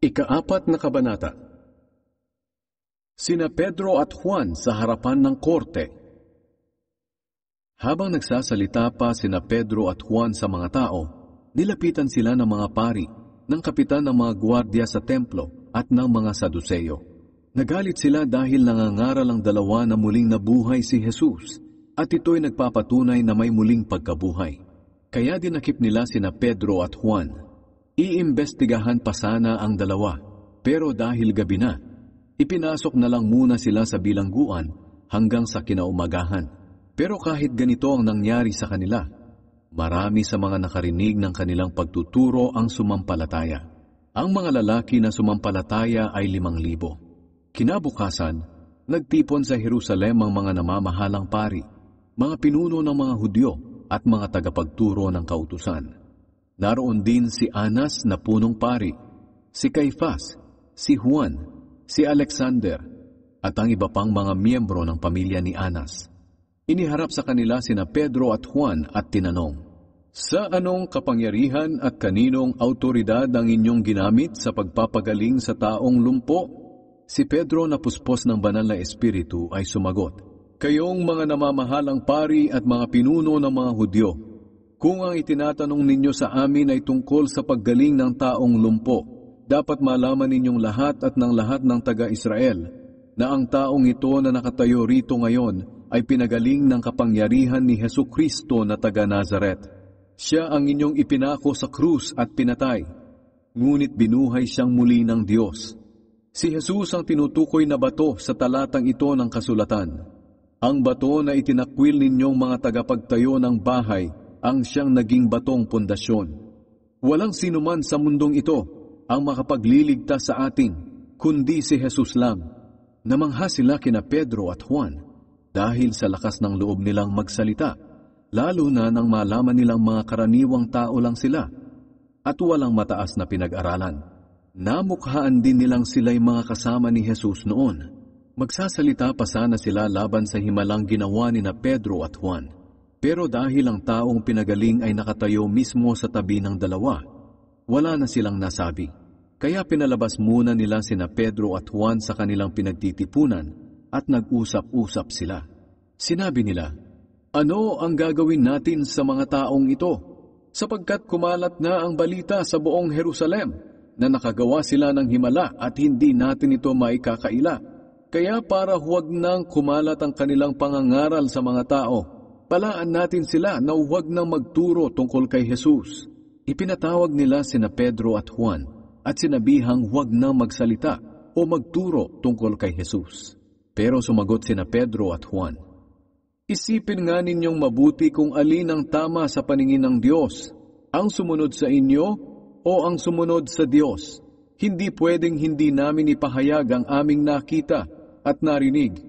Ika-4 na kabanata. Sina Pedro at Juan sa harapan ng korte. Habang nagsasalita pa sina Pedro at Juan sa mga tao, nilapitan sila ng mga pari, ng kapitan ng mga gwardya sa templo at ng mga Saduseyo. Nagalit sila dahil nangangaral ang dalawa na muling nabuhay si Jesus at ito'y nagpapatunay na may muling pagkabuhay. Kaya dinakip nila sina Pedro at Juan. Iimbestigahan pa sana ang dalawa, pero dahil gabi na, ipinasok na lang muna sila sa bilangguan hanggang sa kinaumagahan. Pero kahit ganito ang nangyari sa kanila, marami sa mga nakarinig ng kanilang pagtuturo ang sumampalataya. Ang mga lalaki na sumampalataya ay 5,000. Kinabukasan, nagtipon sa Jerusalem ang mga namamahalang pari, mga pinuno ng mga Hudyo at mga tagapagturo ng kautusan. Naroon din si Anas na punong pari, si Caifás, si Juan, si Alexander, at ang iba pang mga miyembro ng pamilya ni Anas. Iniharap sa kanila sina Pedro at Juan at tinanong, "Sa anong kapangyarihan at kaninong autoridad ang inyong ginamit sa pagpapagaling sa taong lumpo?" Si Pedro na puspos ng banal na espiritu ay sumagot, "Kayong mga namamahalang pari at mga pinuno ng mga Hudyo, kung ang itinatanong ninyo sa amin ay tungkol sa paggaling ng taong lumpo, dapat malaman ninyong lahat at ng lahat ng taga-Israel na ang taong ito na nakatayo rito ngayon ay pinagaling ng kapangyarihan ni Jesucristo na taga-Nazaret. Siya ang inyong ipinako sa krus at pinatay, ngunit binuhay siyang muli ng Diyos. Si Jesus ang tinutukoy na bato sa talatang ito ng kasulatan. Ang bato na itinakwil ninyong mga tagapagtayo ng bahay ang siyang naging batong pundasyon. Walang sinuman sa mundong ito ang makapagliligtas sa atin, kundi si Jesus lang." Namangha sila kina Pedro at Juan dahil sa lakas ng loob nilang magsalita, lalo na nang malaman nilang mga karaniwang tao lang sila at walang mataas na pinag-aralan. Namukhaan din nilang sila'y mga kasama ni Jesus noon. Magsasalita pa sana sila laban sa himalang ginawa ni na Pedro at Juan. Pero dahil ang taong pinagaling ay nakatayo mismo sa tabi ng dalawa, wala na silang nasabi. Kaya pinalabas muna nila sina Pedro at Juan sa kanilang pinagtitipunan at nag-usap-usap sila. Sinabi nila, "Ano ang gagawin natin sa mga taong ito? Sapagkat kumalat na ang balita sa buong Jerusalem na nakagawa sila ng himala at hindi natin ito maikakaila. Kaya para huwag nang kumalat ang kanilang pangangaral sa mga tao, palaan natin sila na huwag nang magturo tungkol kay Jesus." Ipinatawag nila sina Pedro at Juan at sinabihang huwag nang magsalita o magturo tungkol kay Jesus. Pero sumagot sina Pedro at Juan, "Isipin nga ninyong mabuti kung alin ang tama sa paningin ng Diyos, ang sumunod sa inyo o ang sumunod sa Diyos. Hindi pwedeng hindi namin ipahayag ang aming nakita at narinig."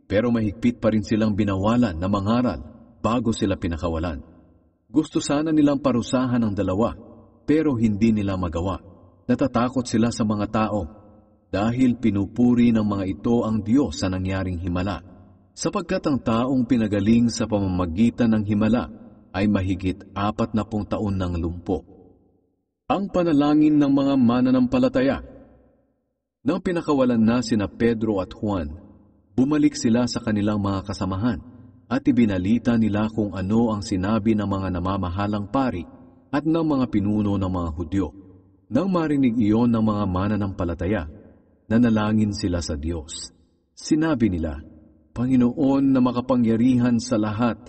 Pero mahigpit pa rin silang binawalan na mangaral bago sila pinakawalan. Gusto sana nilang parusahan ang dalawa, pero hindi nila magawa. Natatakot sila sa mga tao dahil pinupuri ng mga ito ang Diyos sa nangyaring himala, sapagkat ang taong pinagaling sa pamamagitan ng himala ay mahigit 40 taon ng lumpo. Ang panalangin ng mga mananampalataya. Nang pinakawalan na sina Pedro at Juan, bumalik sila sa kanilang mga kasamahan at ibinalita nila kung ano ang sinabi ng mga namamahalang pari at ng mga pinuno ng mga Hudyo. Nang marinig iyon ng mga mananampalataya, nanalangin sila sa Diyos. Sinabi nila, "Panginoon na makapangyarihan sa lahat,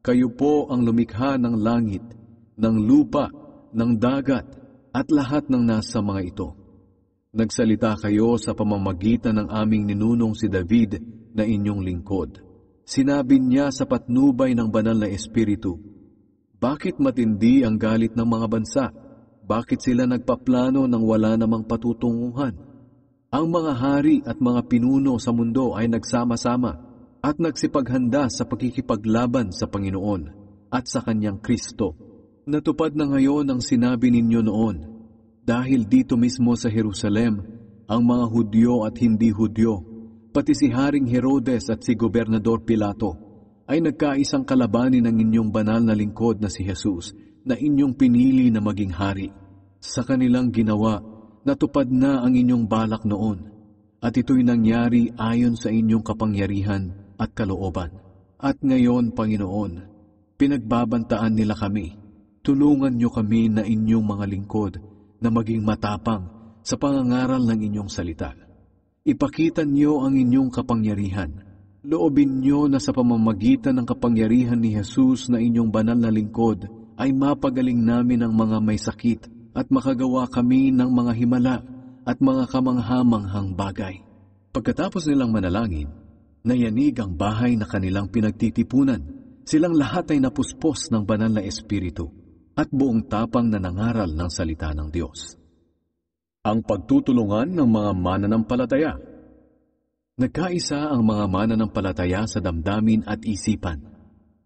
kayo po ang lumikha ng langit, ng lupa, ng dagat, at lahat ng nasa mga ito. Nagsalita kayo sa pamamagitan ng aming ninunong si David na inyong lingkod. Sinabi niya sa patnubay ng banal na espiritu, bakit matindi ang galit ng mga bansa? Bakit sila nagpaplano ng wala namang patutunguhan? Ang mga hari at mga pinuno sa mundo ay nagsama-sama at nagsipaghanda sa pagkikipaglaban sa Panginoon at sa Kanyang Kristo. Natupad na ngayon ang sinabi ninyo noon, dahil dito mismo sa Jerusalem, ang mga Hudyo at hindi Hudyo, pati si Haring Herodes at si Gobernador Pilato, ay nagkaisang kalabanin ng inyong banal na lingkod na si Jesus, na inyong pinili na maging hari. Sa kanilang ginawa, Natupad na ang inyong balak noon, at ito'y nangyari ayon sa inyong kapangyarihan at kalooban. At ngayon, Panginoon, pinagbabantaan nila kami. Tulungan niyo kami na inyong mga lingkod na maging matapang sa pangangaral ng inyong salita. Ipakita niyo ang inyong kapangyarihan. Loobin niyo na sa pamamagitan ng kapangyarihan ni Jesus na inyong banal na lingkod ay mapagaling namin ang mga may sakit at makagawa kami ng mga himala at mga kamanghamanghang bagay. Pagkatapos nilang manalangin, nayanig ang bahay na kanilang pinagtitipunan. Silang lahat ay napuspos ng banal na espiritu at buong tapang na nangaral ng salita ng Diyos. Ang pagtutulungan ng mga mananampalataya. Nagkaisa ang mga mananampalataya sa damdamin at isipan.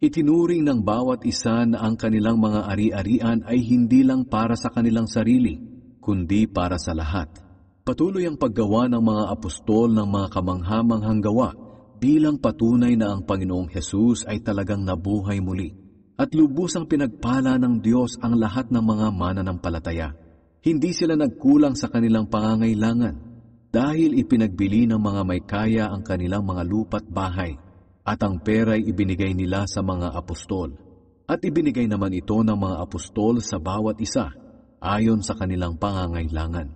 Itinuring ng bawat isa na ang kanilang mga ari-arian ay hindi lang para sa kanilang sarili, kundi para sa lahat. Patuloy ang paggawa ng mga apostol ng mga kamanghamanghang gawa bilang patunay na ang Panginoong Hesus ay talagang nabuhay muli at lubusang pinagpala ng Diyos ang lahat ng mga mananampalataya. Hindi sila nagkulang sa kanilang pangangailangan dahil ipinagbili ng mga may kaya ang kanilang mga lupa't bahay at ang pera'y ibinigay nila sa mga apostol. At ibinigay naman ito ng mga apostol sa bawat isa ayon sa kanilang pangangailangan.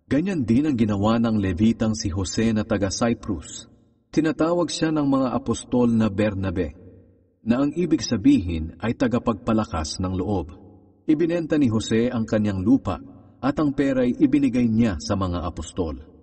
Ganyan din ang ginawa ng Levitang si Jose na taga Cyprus. Tinatawag siya ng mga apostol na Bernabe, na ang ibig sabihin ay tagapagpalakas ng loob. Ibinenta ni Jose ang kanyang lupa at ang pera'y ibinigay niya sa mga apostol.